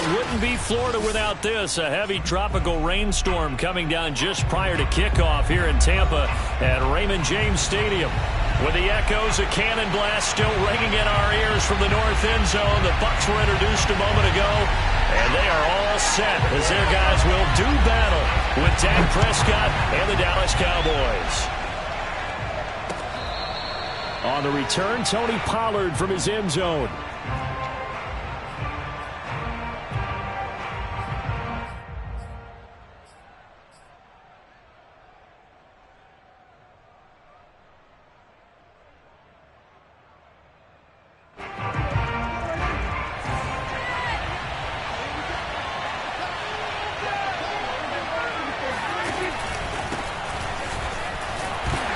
it wouldn't be Florida without this. A heavy tropical rainstorm coming down just prior to kickoff here in Tampa at Raymond James Stadium. With the echoes of cannon blast still ringing in our ears from the north end zone, the Bucs were introduced a moment ago, and they are all set as their guys will do battle with Dak Prescott and the Dallas Cowboys. On the return, Tony Pollard from his end zone.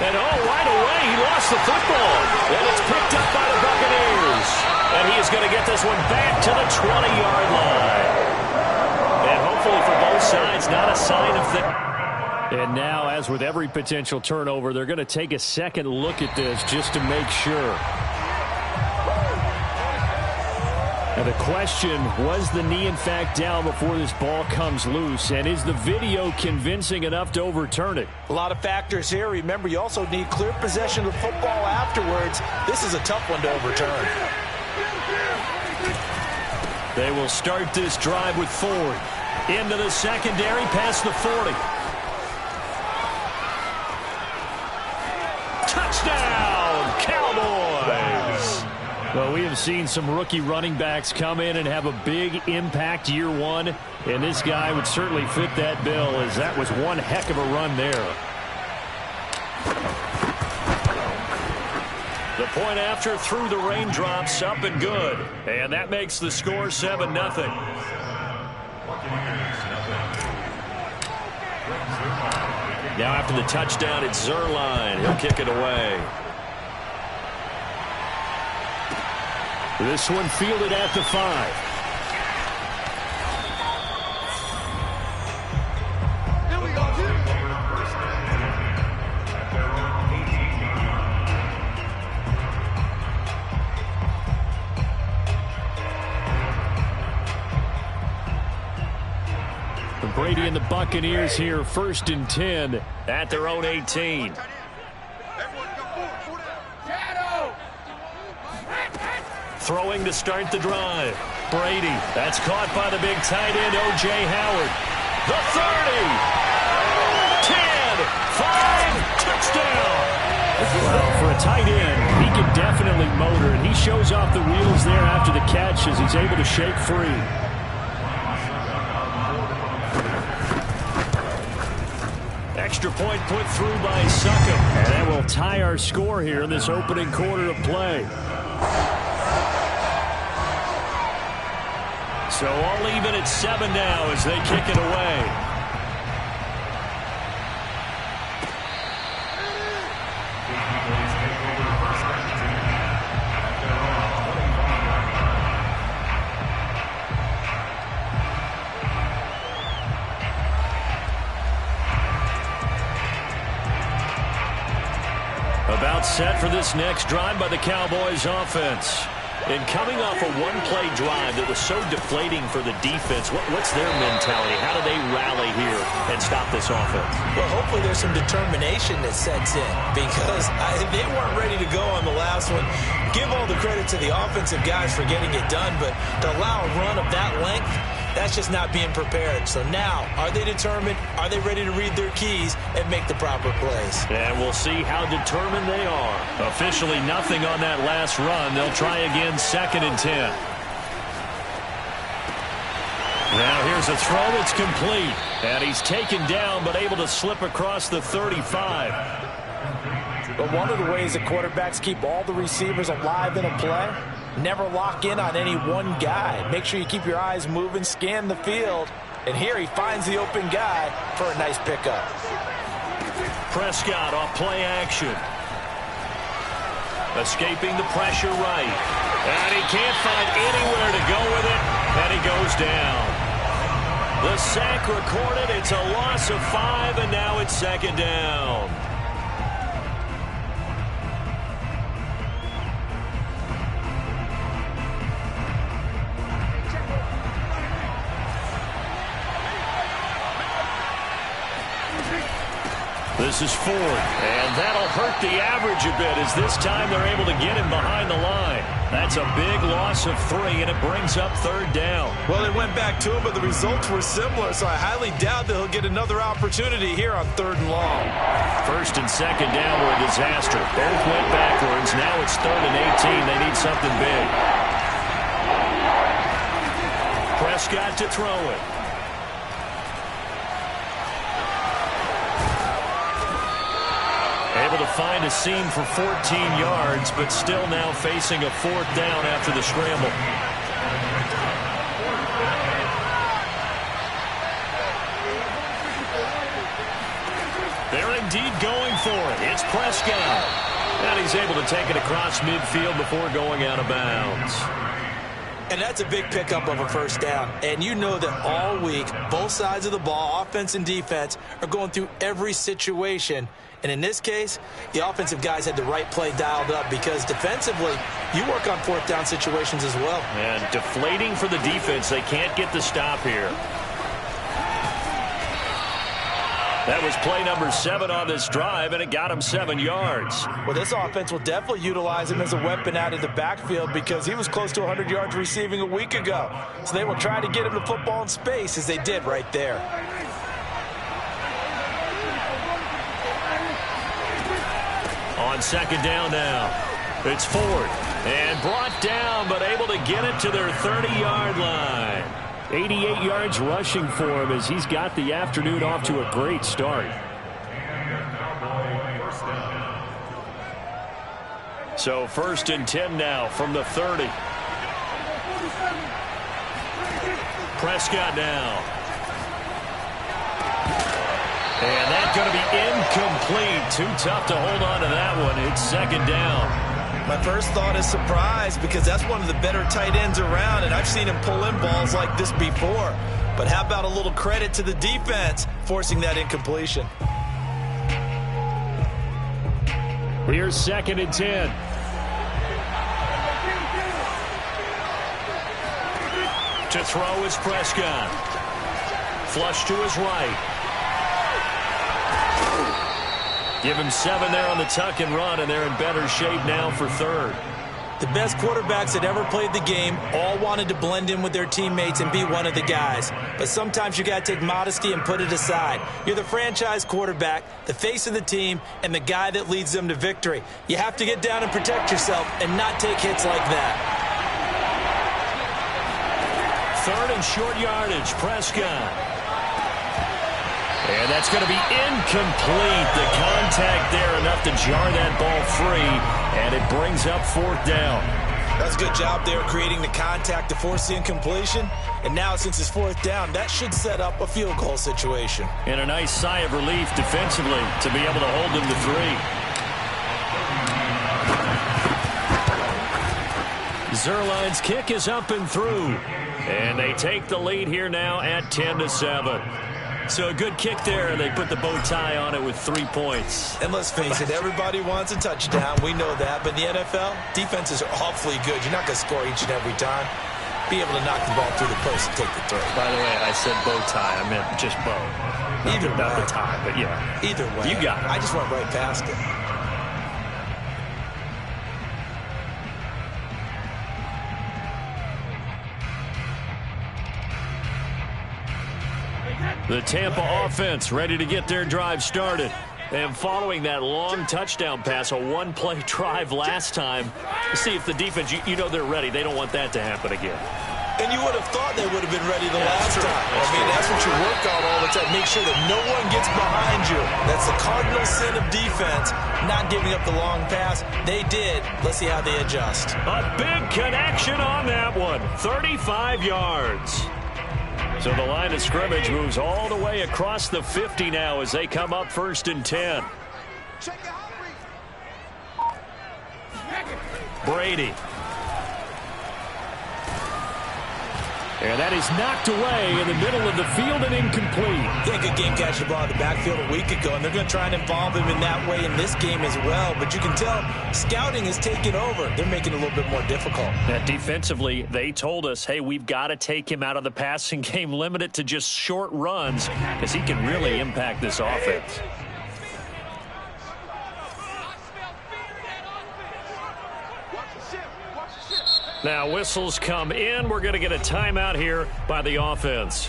And right away, he lost the football. And it's picked up by the Buccaneers. And he is going to get this one back to the 20-yard line. And hopefully for both sides, not a sign of the... And now, as with every potential turnover, they're going to take a second look at this just to make sure. And the question, was the knee in fact down before this ball comes loose? And is the video convincing enough to overturn it? A lot of factors here. Remember, you also need clear possession of the football afterwards. This is a tough one to overturn. They will start this drive with Ford. Into the secondary, past the 40. Touchdown, Cowboys! Well, we have seen some rookie running backs come in and have a big impact year one, and this guy would certainly fit that bill, as that was one heck of a run there. The point after through the raindrops, up and good, and that makes the score 7-0. Now after the touchdown, it's Zerline. He'll kick it away. This one fielded at the 5. Here we go. Brady and the Buccaneers here, 1st and 10 at their own 18. Throwing to start the drive. Brady. That's caught by the big tight end, O.J. Howard. The 30. 10. 5. Touchdown. Well, for a tight end, he can definitely motor, and he shows off the wheels there after the catch as he's able to shake free. Extra point put through by Succop. And that will tie our score here in this opening quarter of play. So all even at 7 now as they kick it away. About set for this next drive by the Cowboys offense. And coming off a one-play drive that was so deflating for the defense, what's their mentality? How do they rally here and stop this offense? Well, hopefully there's some determination that sets in, because they weren't ready to go on the last one. Give all the credit to the offensive guys for getting it done, but to allow a run of that length, that's just not being prepared. So now, are they determined? Are they ready to read their keys and make the proper plays? And we'll see how determined they are. Officially nothing on that last run. They'll try again, 2nd and 10. Now here's a throw that's complete. And he's taken down but able to slip across the 35. But one of the ways that quarterbacks keep all the receivers alive in a play, never lock in on any one guy. Make sure you keep your eyes moving, scan the field. And here he finds the open guy for a nice pickup. Prescott off play action. Escaping the pressure right. And he can't find anywhere to go with it. And he goes down. The sack recorded. It's a loss of 5, and now it's 2nd down. This is Ford, and that'll hurt the average a bit as this time they're able to get him behind the line. That's a big loss of 3, and it brings up 3rd down. Well, they went back to him, but the results were similar, so I highly doubt that he'll get another opportunity here on 3rd and long. 1st and 2nd down were a disaster. Both went backwards. Now it's 3rd and 18. They need something big. Prescott to throw it. Able to find a seam for 14 yards, but still now facing a 4th down after the scramble. They're indeed going for it. It's Prescott. And he's able to take it across midfield before going out of bounds. And that's a big pickup of a 1st down. And you know that all week, both sides of the ball, offense and defense, are going through every situation. And in this case, the offensive guys had the right play dialed up because defensively, you work on 4th down situations as well. And deflating for the defense. They can't get the stop here. That was play number 7 on this drive, and it got him 7 yards. Well, this offense will definitely utilize him as a weapon out of the backfield because he was close to 100 yards receiving a week ago. So they will try to get him the football in space as they did right there. On 2nd down now, it's Ford. And brought down, but able to get it to their 30-yard line. 88 yards rushing for him as he's got the afternoon off to a great start. So 1st and 10 now from the 30. Prescott now. And that's going to be incomplete. Too tough to hold on to that one. It's 2nd down. My first thought is surprise because that's one of the better tight ends around, and I've seen him pull in balls like this before. But how about a little credit to the defense forcing that incompletion? Here's 2nd and 10. To throw is Prescott. Flush to his right. Give him 7 there on the tuck and run, and they're in better shape now for 3rd. The best quarterbacks that ever played the game all wanted to blend in with their teammates and be one of the guys. But sometimes you got to take modesty and put it aside. You're the franchise quarterback, the face of the team, and the guy that leads them to victory. You have to get down and protect yourself and not take hits like that. 3rd and short yardage, Prescott. And that's going to be incomplete. The contact there enough to jar that ball free, and it brings up 4th down. That's a good job there creating the contact to force the incompletion. And now since it's 4th down, that should set up a field goal situation. And a nice sigh of relief defensively to be able to hold them to 3. Zerline's kick is up and through. And they take the lead here now at 10-7. So a good kick there, and they put the bow tie on it with 3 points. And let's face it, everybody wants a touchdown. We know that. But in the NFL, defenses are awfully good. You're not going to score each and every time. Be able to knock the ball through the post and take the throw. By the way, I said bow tie. I meant just bow. Not the tie, but yeah. Either way. You got it. I just went right past it. The Tampa offense ready to get their drive started. And following that long touchdown pass, a one-play drive last time, see if the defense, you know they're ready. They don't want that to happen again. And you would have thought they would have been ready the last time. That's what you work on all the time. Make sure that no one gets behind you. That's the cardinal sin of defense, not giving up the long pass. They did. Let's see how they adjust. A big connection on that one. 35 yards. So the line of scrimmage moves all the way across the 50 now as they come up 1st and 10. Brady. And that is knocked away in the middle of the field and incomplete. Yeah, good game catching the ball in the backfield a week ago, and they're going to try and involve him in that way in this game as well. But you can tell scouting is taking over. They're making it a little bit more difficult. That defensively, they told us, hey, we've got to take him out of the passing game, limit it to just short runs, because he can really impact this offense. Now whistles come in. We're going to get a timeout here by the offense.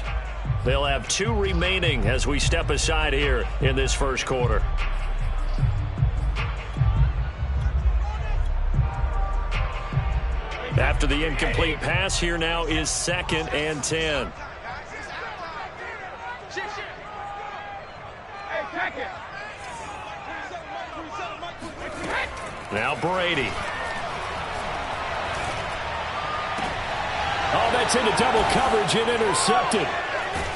They'll have 2 remaining as we step aside here in this first quarter. After the incomplete pass, here now is 2nd and 10. Now Brady. Oh, that's into double coverage and intercepted.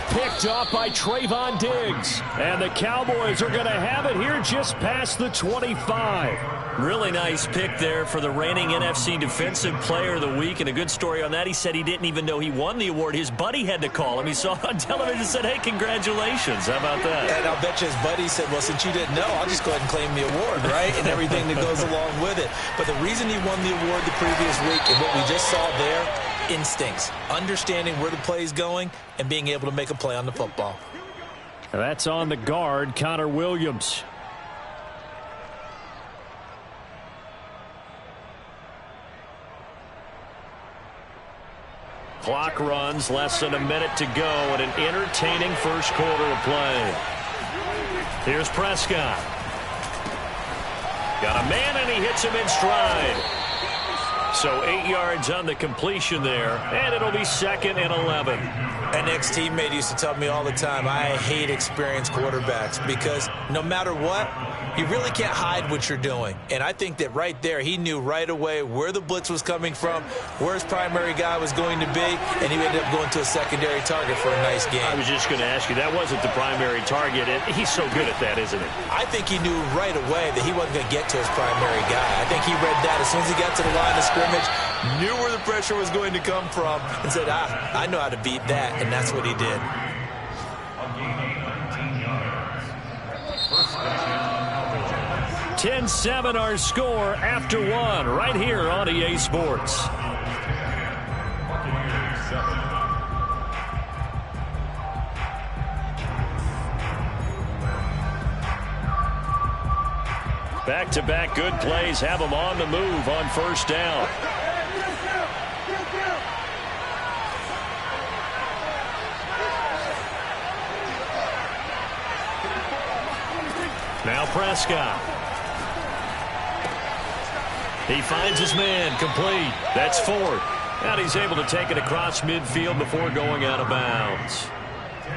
Picked off by Trayvon Diggs. And the Cowboys are going to have it here just past the 25. Really nice pick there for the reigning NFC Defensive Player of the Week. And a good story on that. He said he didn't even know he won the award. His buddy had to call him. He saw it on television and said, hey, congratulations. How about that? And I'll bet you his buddy said, well, since you didn't know, I'll just go ahead and claim the award, right? And everything that goes along with it. But the reason he won the award the previous week and what we just saw there, instincts, understanding where the play is going and being able to make a play on the football. That's on the guard, Connor Williams. Clock runs, less than a minute to go, and an entertaining first quarter of play. Here's Prescott. Got a man, and he hits him in stride. So 8 yards on the completion there, and it'll be 2nd and 11. An ex-teammate used to tell me all the time, I hate experienced quarterbacks because no matter what, you really can't hide what you're doing. And I think that right there, he knew right away where the blitz was coming from, where his primary guy was going to be, and he ended up going to a secondary target for a nice game. I was just going to ask you, that wasn't the primary target. He's so good at that, isn't he? I think he knew right away that he wasn't going to get to his primary guy. I think he read that as soon as he got to the line of scrimmage, knew where the pressure was going to come from, and said, I know how to beat that, and that's what he did. 10-7 our score after 1 right here on EA Sports. Back-to-back good plays have them on the move on first down. Now Prescott. He finds his man, complete. That's 4th. And he's able to take it across midfield before going out of bounds.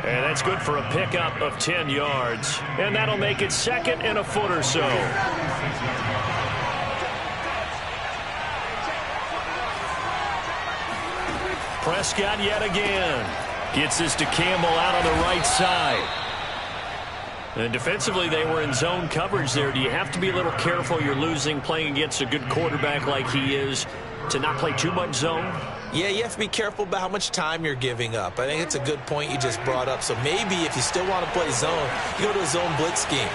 And that's good for a pickup of 10 yards. And that'll make it 2nd and a foot or so. Prescott yet again. Gets this to Campbell out on the right side. And defensively, they were in zone coverage there. Do you have to be a little careful? You're losing, playing against a good quarterback like he is, to not play too much zone? Yeah, you have to be careful about how much time you're giving up. I think it's a good point you just brought up. So maybe if you still want to play zone, you go to a zone blitz scheme.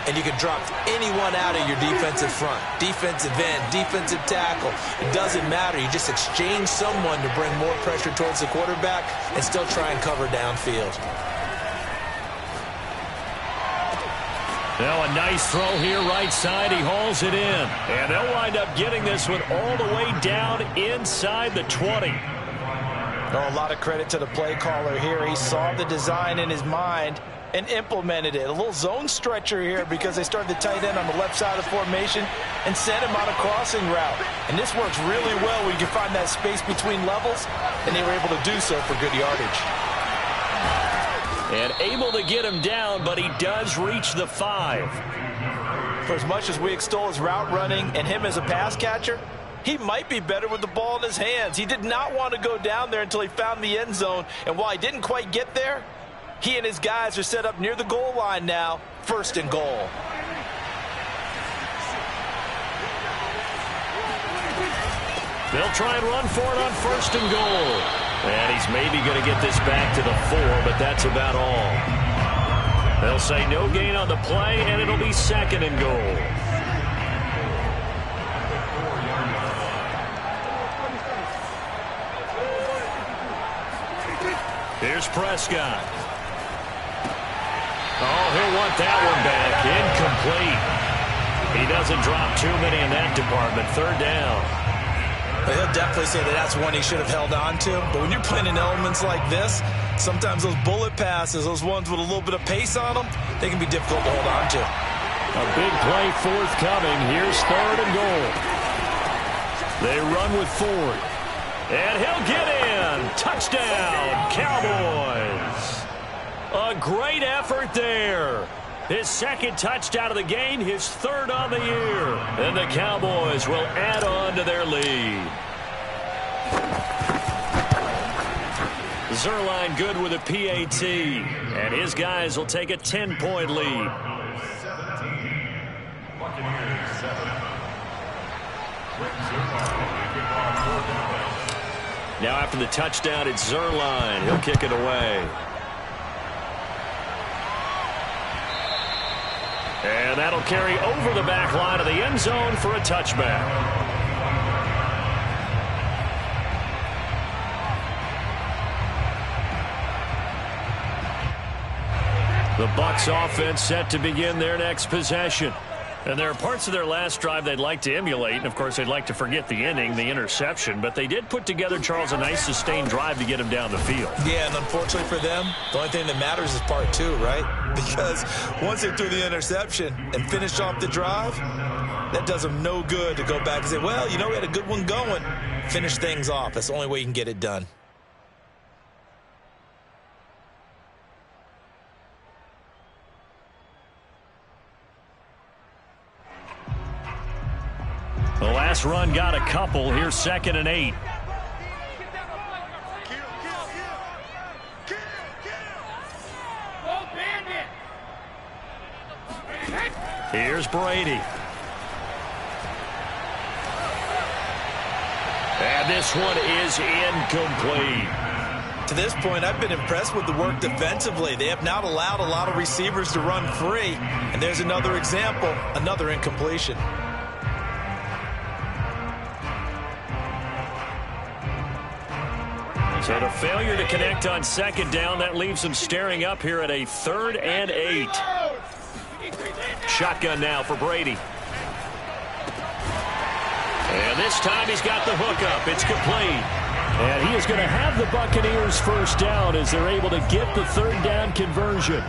And you can drop anyone out of your defensive front. Defensive end, defensive tackle. It doesn't matter. You just exchange someone to bring more pressure towards the quarterback and still try and cover downfield. Now a nice throw here right side. He hauls it in. And they'll wind up getting this one all the way down inside the 20. Oh, a lot of credit to the play caller here. He saw the design in his mind and implemented it. A little zone stretcher here because they started the tight end on the left side of the formation and sent him on a crossing route. And this works really well when you can find that space between levels, and they were able to do so for good yardage. And able to get him down, but he does reach the 5. For as much as we extol his route running and him as a pass catcher, he might be better with the ball in his hands. He did not want to go down there until he found the end zone. And while he didn't quite get there, he and his guys are set up near the goal line now, 1st and goal. They'll try and run for it on 1st and goal. And he's maybe going to get this back to the 4, but that's about all. They'll say no gain on the play, and it'll be 2nd and goal. Here's Prescott. Oh, he'll want that one back. Incomplete. He doesn't drop too many in that department. 3rd down. He'll definitely say that that's one he should have held on to. But when you're playing in elements like this, sometimes those bullet passes, those ones with a little bit of pace on them, they can be difficult to hold on to. A big play forthcoming. Here's 3rd and goal. They run with Ford. And he'll get in. Touchdown, Cowboys. A great effort there. His 2nd touchdown of the game, his 3rd on the year. And the Cowboys will add on to their lead. Zerline good with a PAT. And his guys will take a 10-point lead. Now after the touchdown, it's Zerline. He'll kick it away. And that'll carry over the back line of the end zone for a touchback. The Bucs offense set to begin their next possession. And there are parts of their last drive they'd like to emulate. And, of course, they'd like to forget the inning, the interception. But they did put together, Charles, a nice sustained drive to get him down the field. Yeah, and unfortunately for them, the only thing that matters is part 2, right? Because once they threw the interception and finished off the drive, that does them no good to go back and say, well, you know, we had a good one going. Finish things off. That's the only way you can get it done. The last run got a couple. Here's 2nd and 8. Here's Brady. And this one is incomplete. To this point, I've been impressed with the work defensively. They have not allowed a lot of receivers to run free. And there's another example, another incompletion. So the failure to connect on 2nd down, that leaves them staring up here at a 3rd and 8. Shotgun now for Brady. And this time he's got the hookup. It's complete. And he is going to have the Buccaneers first down as they're able to get the 3rd down conversion.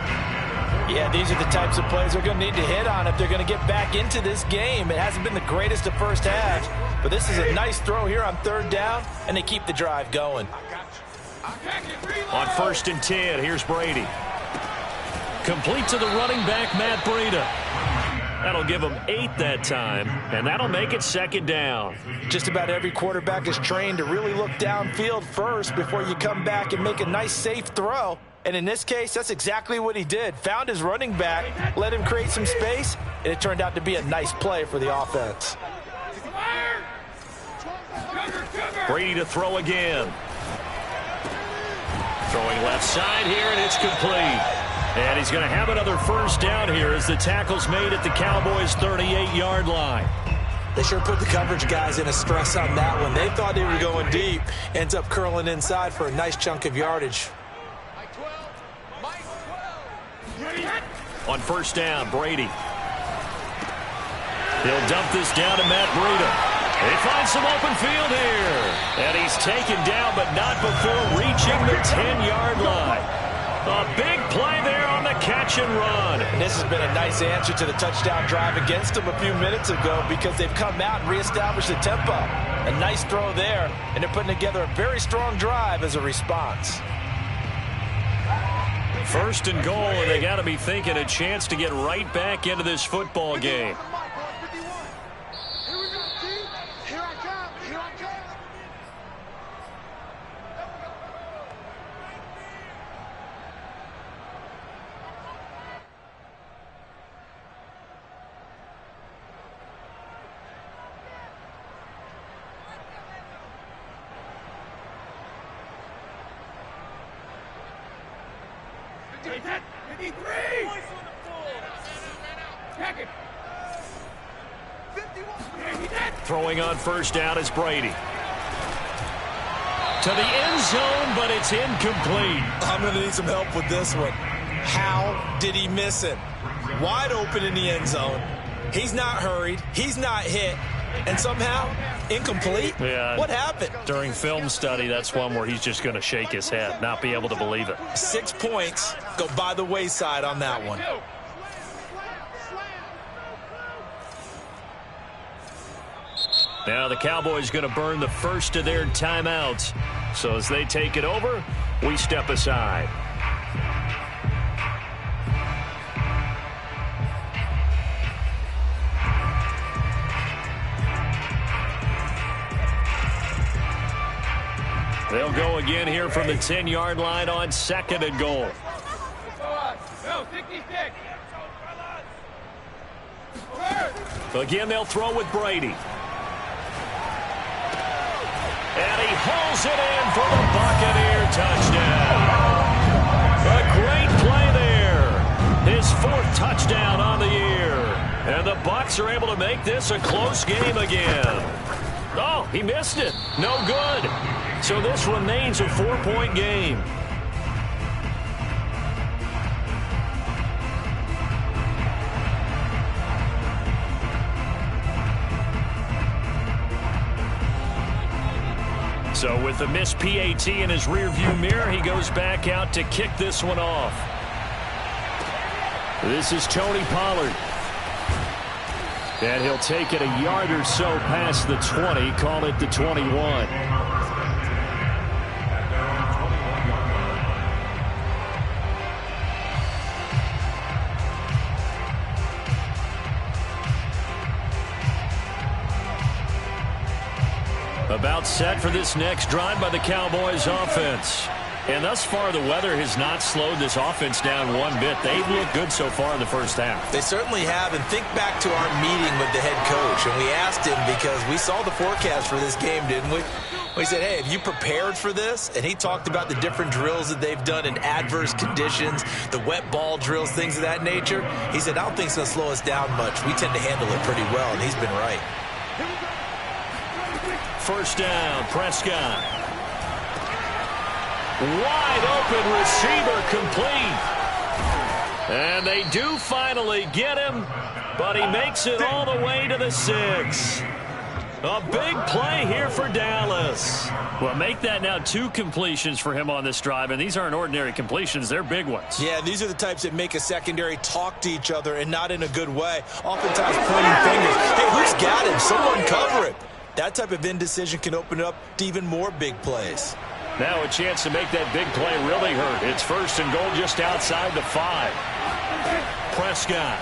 Yeah, these are the types of plays they're going to need to hit on if they're going to get back into this game. It hasn't been the greatest of first halves, but this is a nice throw here on 3rd down, and they keep the drive going. On 1st and 10, here's Brady. Complete to the running back, Matt Breida. That'll give him 8 that time, and that'll make it 2nd down. Just about every quarterback is trained to really look downfield first before you come back and make a nice, safe throw. And in this case, that's exactly what he did. Found his running back, let him create some space, and it turned out to be a nice play for the offense. Brady to throw again. Throwing left side here, and it's complete. And he's going to have another first down here as the tackle's made at the Cowboys' 38-yard line. They sure put the coverage guys in a stress on that one. They thought they were going deep. Ends up curling inside for a nice chunk of yardage. On 1st down, Brady. He'll dump this down to Matt Breida. They find some open field here. And he's taken down, but not before reaching the 10-yard line. A big play there on the catch and run. And this has been a nice answer to the touchdown drive against them a few minutes ago because they've come out and reestablished the tempo. A nice throw there, and they're putting together a very strong drive as a response. 1st and goal, and they got to be thinking a chance to get right back into this football game. Throwing on 1st down is Brady. To the end zone, but it's incomplete. I'm going to need some help with this one. How did he miss it? Wide open in the end zone. He's not hurried. He's not hit. and somehow incomplete? Yeah. What happened? During film study, that's one where he's just going to shake his head, not be able to believe it. 6 points go by the wayside on that one. Now the Cowboys going to burn the first of their timeouts. So as they take it over, we step aside. They'll go again here from the 10-yard line on 2nd and goal. Again, they'll throw with Brady. And he hauls it in for the Buccaneer touchdown. A great play there. His 4th touchdown on the year. And the Bucs are able to make this a close game again. Oh, he missed it. No good. So this remains a 4-point game. So with the missed PAT in his rearview mirror, he goes back out to kick this one off. This is Tony Pollard. And he'll take it a yard or so past the 20, call it the 21. About set for this next drive by the Cowboys offense. And thus far, the weather has not slowed this offense down one bit. They've looked good so far in the first half. They certainly have. And think back to our meeting with the head coach. And we asked him because we saw the forecast for this game, didn't we? We said, hey, have you prepared for this? And he talked about the different drills that they've done in adverse conditions, the wet ball drills, things of that nature. He said, I don't think it's going to slow us down much. We tend to handle it pretty well, and he's been right. First down, Prescott. Wide open receiver complete. And they do finally get him, but he makes it all the way to the 6. A big play here for Dallas. Well, make that now 2 completions for him on this drive, and these aren't ordinary completions. They're big ones. Yeah, these are the types that make a secondary talk to each other and not in a good way. Oftentimes pointing fingers. Hey, who's got him? Someone cover it. That type of indecision can open it up to even more big plays. Now a chance to make that big play really hurt. It's 1st and goal just outside the 5. Prescott.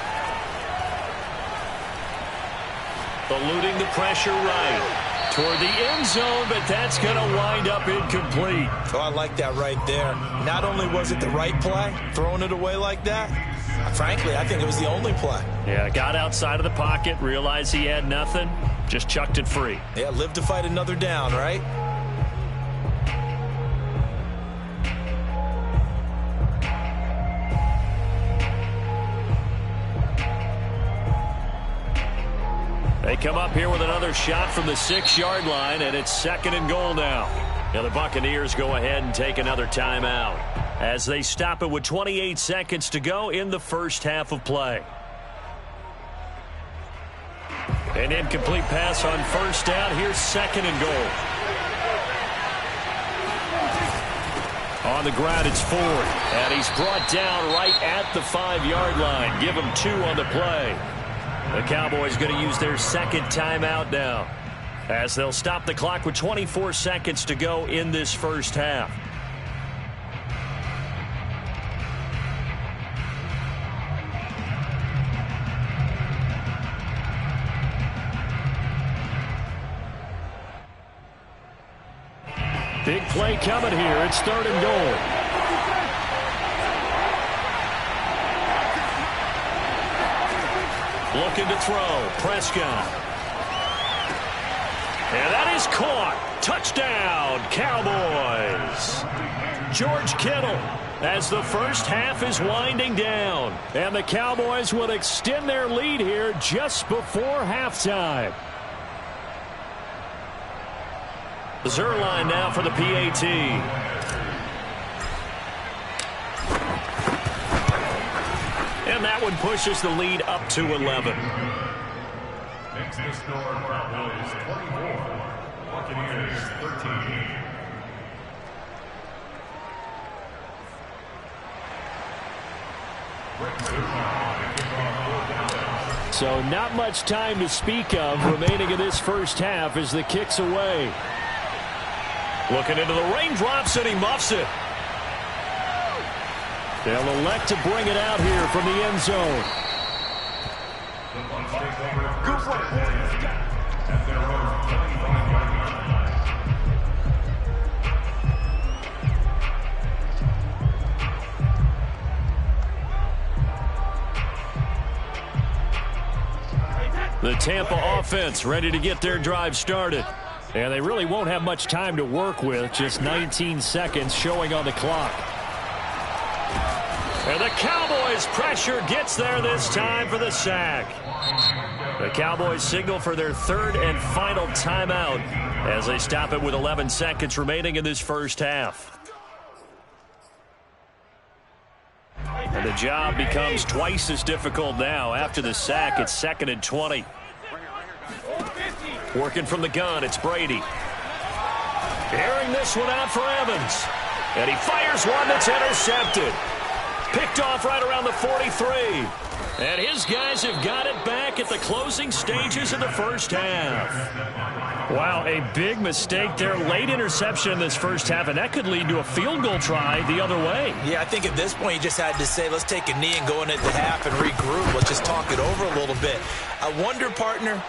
Eluding the pressure right toward the end zone, but that's going to wind up incomplete. Oh, I like that right there. Not only was it the right play, throwing it away like that, frankly, I think it was the only play. Yeah, got outside of the pocket, realized he had nothing, just chucked it free. Yeah, live to fight another down, right? They come up here with another shot from the 6-yard line, and it's 2nd and goal now. Now the Buccaneers go ahead and take another timeout as they stop it with 28 seconds to go in the first half of play. An incomplete pass on 1st down. Here's 2nd and goal. On the ground, it's Ford, and he's brought down right at the 5-yard line. Give him 2 on the play. The Cowboys going to use their 2nd timeout now as they'll stop the clock with 24 seconds to go in this first half. Big play coming here. It's 3rd and goal. Looking to throw. Prescott. And that is caught. Touchdown, Cowboys. George Kittle as the first half is winding down. And the Cowboys will extend their lead here just before halftime. Zerline now for the PAT. And that one pushes the lead up to 11. Makes the score Cowboys 24, Buccaneers 13. So not much time to speak of remaining in this first half as the kick's away. Looking into the raindrops, and he muffs it. They'll elect to bring it out here from the end zone. The Tampa offense ready to get their drive started. And they really won't have much time to work with. Just 19 seconds showing on the clock. And the Cowboys' pressure gets there this time for the sack. The Cowboys signal for their third and final timeout as they stop it with 11 seconds remaining in this first half. And the job becomes twice as difficult now. After the sack, it's 2nd and 20. Working from the gun, it's Brady. Airing this one out for Evans. And he fires one that's intercepted. Picked off right around the 43. And his guys have got it back at the closing stages of the first half. Wow, a big mistake there. Late interception in this first half, and that could lead to a field goal try the other way. Yeah, I think at this point you just had to say, let's take a knee and go into the half and regroup. Let's just talk it over a little bit. I wonder, partner,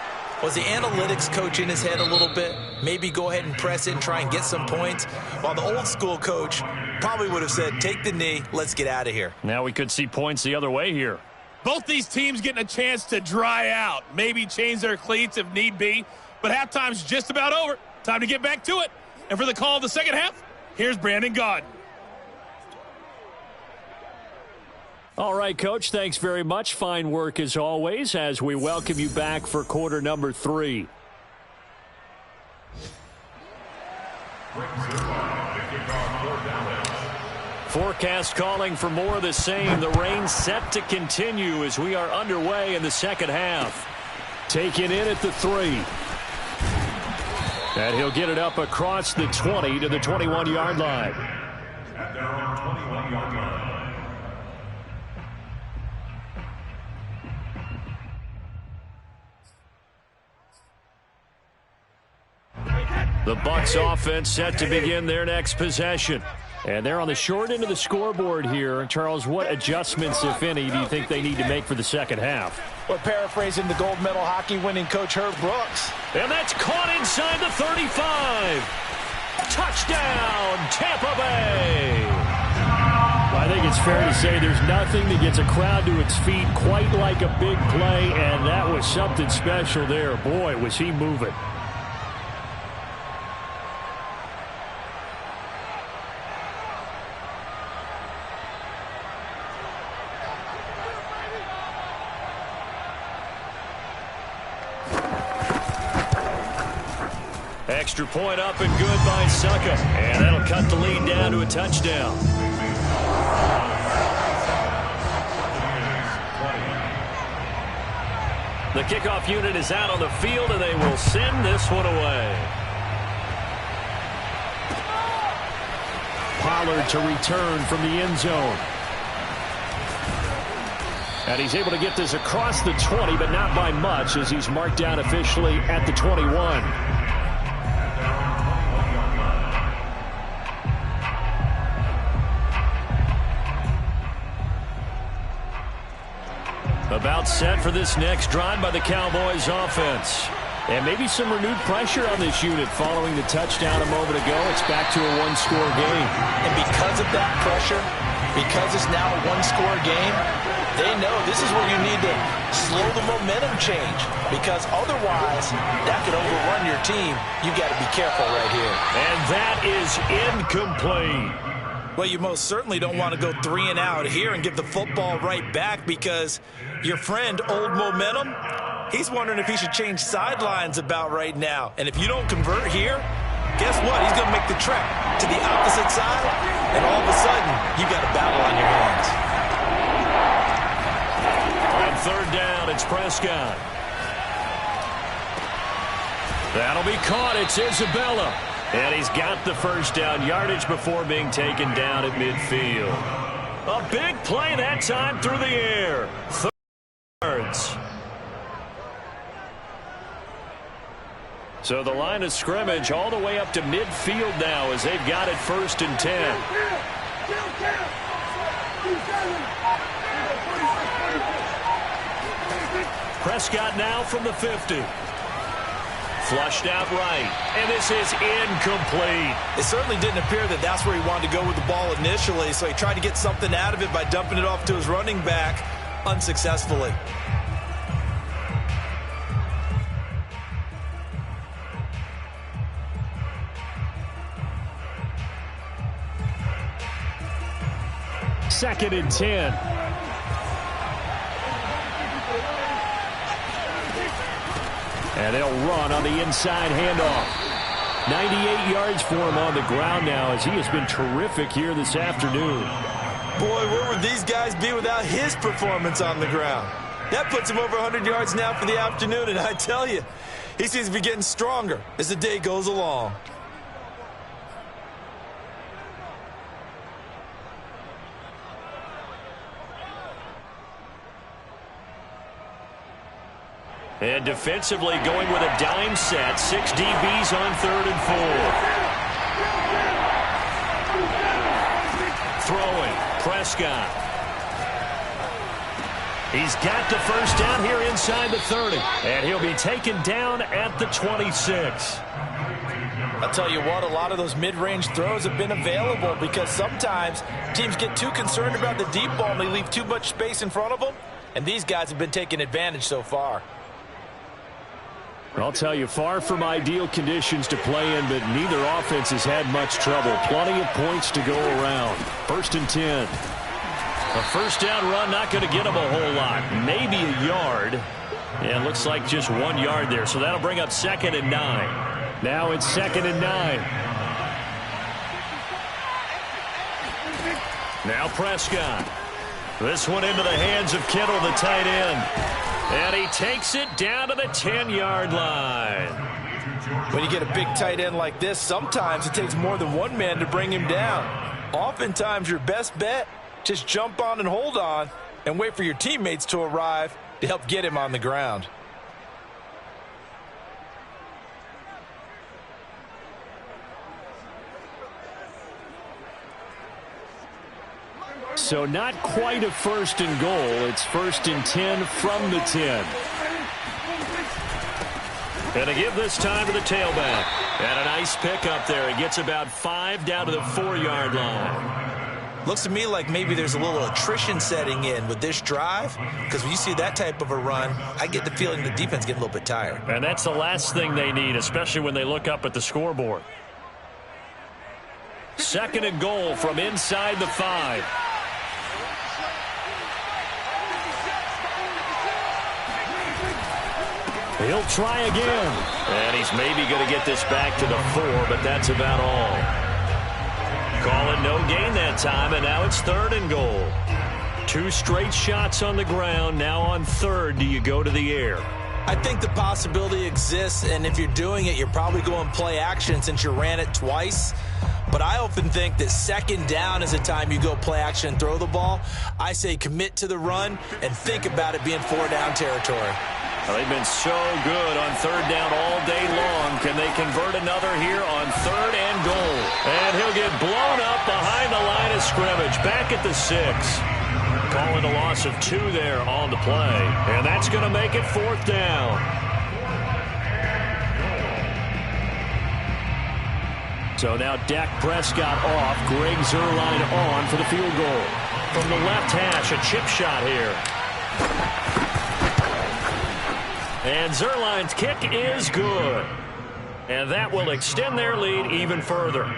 was the analytics coach in his head a little bit? Maybe go ahead and press it and try and get some points? While the old school coach probably would have said, take the knee, let's get out of here. Now we could see points the other way here. Both these teams getting a chance to dry out, maybe change their cleats if need be. But halftime's just about over. Time to get back to it. And for the call of the second half, here's Brandon Gaudin. All right, Coach, thanks very much. Fine work as always as we welcome you back for quarter number 3. Forecast calling for more of the same. The rain set to continue as we are underway in the second half. Taken in at the 3. And he'll get it up across the 20 to the 21-yard line. At their own 21-yard line. The Bucs offense set to begin their next possession. And they're on the short end of the scoreboard here. Charles, what adjustments, if any, do you think they need to make for the second half? Well, paraphrasing the gold medal hockey winning coach Herb Brooks. And that's caught inside the 35. Touchdown, Tampa Bay. I think it's fair to say there's nothing that gets a crowd to its feet quite like a big play, and that was something special there. Boy, was he moving. Extra point up and good by Succa. And that'll cut the lead down to a touchdown. The kickoff unit is out on the field, and they will send this one away. Pollard to return from the end zone. And he's able to get this across the 20, but not by much as he's marked down officially at the 21. About set for this next drive by the Cowboys offense. And maybe some renewed pressure on this unit following the touchdown a moment ago. It's back to a one-score game. And because of that pressure, because it's now a one-score game, they know this is where you need to slow the momentum change. Because otherwise, that could overrun your team. You got to be careful right here. And that is incomplete. Well, you most certainly don't want to go 3 and out here and give the football right back because your friend, Old Momentum, he's wondering if he should change sidelines about right now. And if you don't convert here, guess what? He's going to make the trek to the opposite side, and all of a sudden, you got a battle on your hands. On third down, it's Prescott. That'll be caught. It's Isabella. And he's got the first down yardage before being taken down at midfield. A big play that time through the air. 30 yards. So the line of scrimmage all the way up to midfield now as they've got it 1st and 10. Prescott now from the 50. Flushed out right, and this is incomplete. It certainly didn't appear that that's where he wanted to go with the ball initially, so he tried to get something out of it by dumping it off to his running back unsuccessfully. Second and 10. And they'll run on the inside handoff. 98 yards for him on the ground now as he has been terrific here this afternoon. Boy, where would these guys be without his performance on the ground? That puts him over 100 yards now for the afternoon, and I tell you, he seems to be getting stronger as the day goes along. And defensively going with a dime set. 6 DBs on 3rd and 4. Throwing. Prescott. He's got the first down here inside the 30. And he'll be taken down at the 26. I'll tell you what, a lot of those mid-range throws have been available because sometimes teams get too concerned about the deep ball and they leave too much space in front of them. And these guys have been taking advantage so far. I'll tell you, far from ideal conditions to play in, but neither offense has had much trouble. Plenty of points to go around. 1st and 10. A first down run, not going to get them a whole lot. Maybe a yard. And looks like just 1 yard there. So that'll bring up 2nd and 9. Now it's 2nd and 9. Now Prescott. This one into the hands of Kittle, the tight end. And he takes it down to the 10-yard line. When you get a big tight end like this, sometimes it takes more than one man to bring him down. Oftentimes, your best bet, just jump on and hold on and wait for your teammates to arrive to help get him on the ground. So not quite a 1st and goal. It's 1st and 10 from the 10. And to give this time to the tailback. And a nice pick up there. He gets about 5 down to the 4-yard line. Looks to me like maybe there's a little attrition setting in with this drive, because when you see that type of a run, I get the feeling the defense getting a little bit tired. And that's the last thing they need, especially when they look up at the scoreboard. 2nd and goal from inside the 5. He'll try again. And he's maybe going to get this back to the 4, but that's about all. Calling no gain that time, and now it's 3rd and goal. 2 straight shots on the ground. Now on 3rd, do you go to the air? I think the possibility exists, and if you're doing it, you're probably going play action since you ran it twice. But I often think that 2nd down is the time you go play action and throw the ball. I say commit to the run and think about it being 4-down territory. Well, they've been so good on 3rd down all day long. Can they convert another here on 3rd and goal? And he'll get blown up behind the line of scrimmage. Back at the 6. Calling a loss of 2 there on the play. And that's going to make it 4th down. So now Dak Prescott off. Greg Zuerlein on for the field goal. From the left hash, a chip shot here. And Zuerlein's kick is good. And that will extend their lead even further.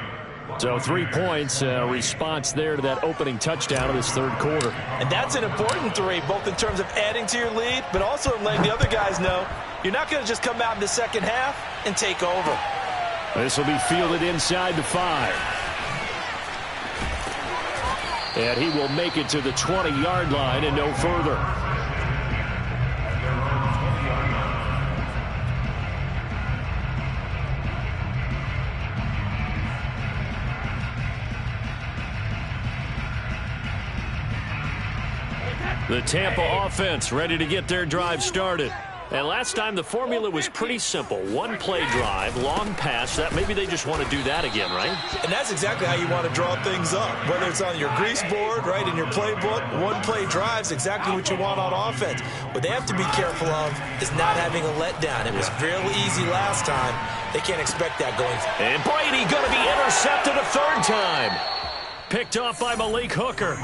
So 3 points, response there to that opening touchdown of this 3rd quarter. And that's an important 3, both in terms of adding to your lead, but also letting the other guys know you're not going to just come out in the second half and take over. This will be fielded inside the 5. And he will make it to the 20-yard line and no further. The Tampa offense ready to get their drive started. And last time the formula was pretty simple. One play drive, long pass. That maybe they just want to do that again, right? And that's exactly how you want to draw things up. Whether it's on your grease board, right, in your playbook, one play drive's exactly what you want on offense. What they have to be careful of is not having a letdown. It was real easy last time. They can't expect that going forward. And Brady going to be intercepted a third time. Picked off by Malik Hooker.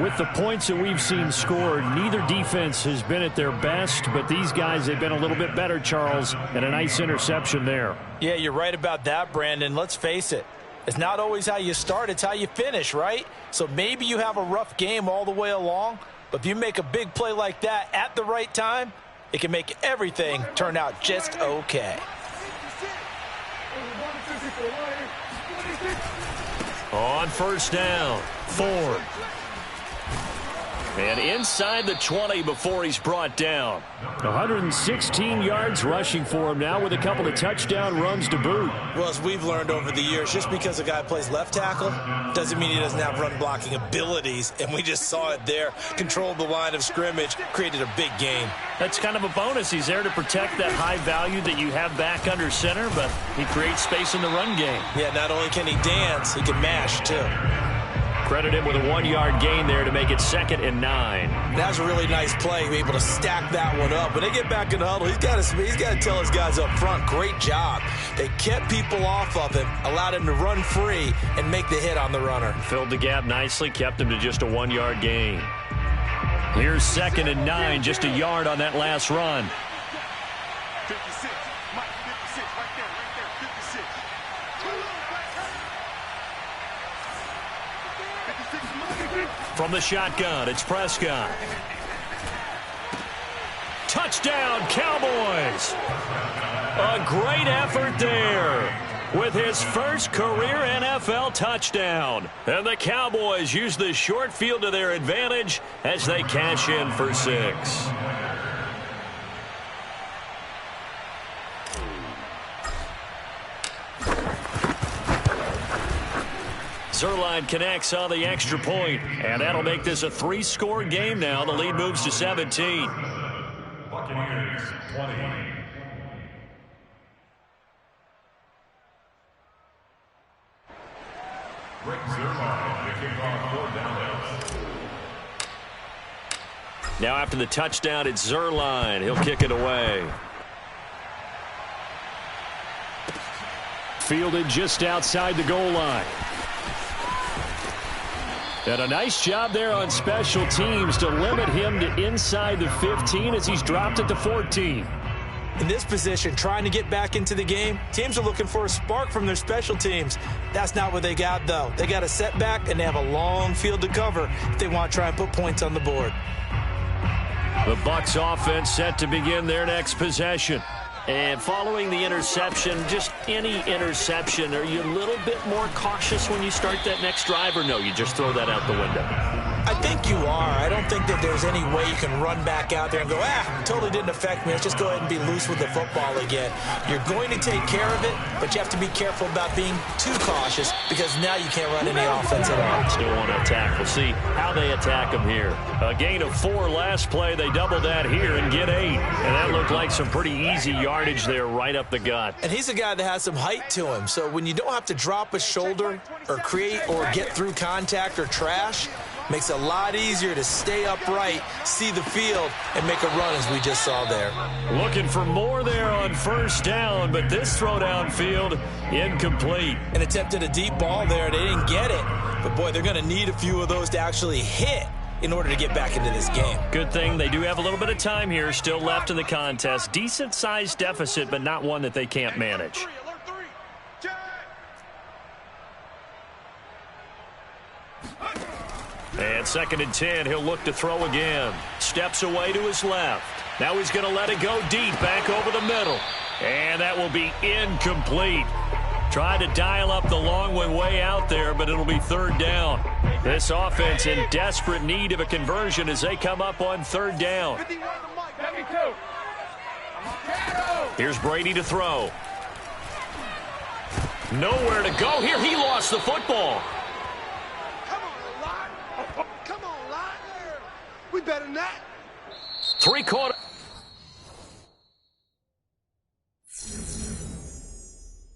With the points that we've seen scored, neither defense has been at their best, but these guys have been a little bit better, Charles, and a nice interception there. Yeah, you're right about that, Brandon. Let's face it. It's not always how you start, it's how you finish, right? So maybe you have a rough game all the way along, but if you make a big play like that at the right time, it can make everything turn out just okay. On first down, Ford. And inside the 20 before he's brought down. 116 yards rushing for him now with a couple of touchdown runs to boot. Well, as we've learned over the years, just because a guy plays left tackle doesn't mean he doesn't have run blocking abilities. And we just saw it there. Controlled the line of scrimmage, created a big gain. That's kind of a bonus. He's there to protect that high value that you have back under center, but he creates space in the run game. Yeah, not only can he dance, he can mash, too. Credit him with a 1-yard gain there to make it 2nd and 9. That was a really nice play, able to stack that one up. When they get back in the huddle, he's got to tell his guys up front, great job. They kept people off of him, allowed him to run free and make the hit on the runner. Filled the gap nicely, kept him to just a 1-yard gain. Here's 2nd and 9, just a yard on that last run. 56, Mike, 56, right there, 56. From the shotgun, it's Prescott. Touchdown, Cowboys! A great effort there with his first career NFL touchdown. And the Cowboys use the short field to their advantage as they cash in for 6. Zerline connects on the extra point, and that'll make this a 3-score game now. The lead moves to 17. Buccaneers, 20. Rick Zerline, the kickoff, 4th down. Now after the touchdown, it's Zerline. He'll kick it away. Fielded just outside the goal line. And a nice job there on special teams to limit him to inside the 15 as he's dropped it to 14. In this position, trying to get back into the game, teams are looking for a spark from their special teams. That's not what they got, though. They got a setback, and they have a long field to cover if they want to try and put points on the board. The Bucs offense set to begin their next possession. And following the interception, just any interception, are you a little bit more cautious when you start that next drive, or no, you just throw that out the window? I think you are. I don't think that there's any way you can run back out there and go, totally didn't affect me. Let's just go ahead and be loose with the football again. You're going to take care of it, but you have to be careful about being too cautious because now you can't run any offense at all. Still want to attack. We'll see how they attack them here. A gain of 4 last play. They double that here and get 8. And that looked like some pretty easy yardage there right up the gut. And he's a guy that has some height to him. So when you don't have to drop a shoulder or create or get through contact or trash, makes it a lot easier to stay upright, see the field, and make a run as we just saw there. Looking for more there on first down, but this throw downfield incomplete. And attempted a deep ball there. They didn't get it. But, boy, they're going to need a few of those to actually hit in order to get back into this game. Good thing they do have a little bit of time here still left in the contest. Decent-sized deficit, but not one that they can't manage. And 2nd and 10, he'll look to throw again. Steps away to his left. Now he's going to let it go deep, back over the middle. And that will be incomplete. Tried to dial up the long one way out there, but it'll be 3rd down. This offense in desperate need of a conversion as they come up on 3rd down. Here's Brady to throw. Nowhere to go here. He lost the football. We better than that. Three-quarter.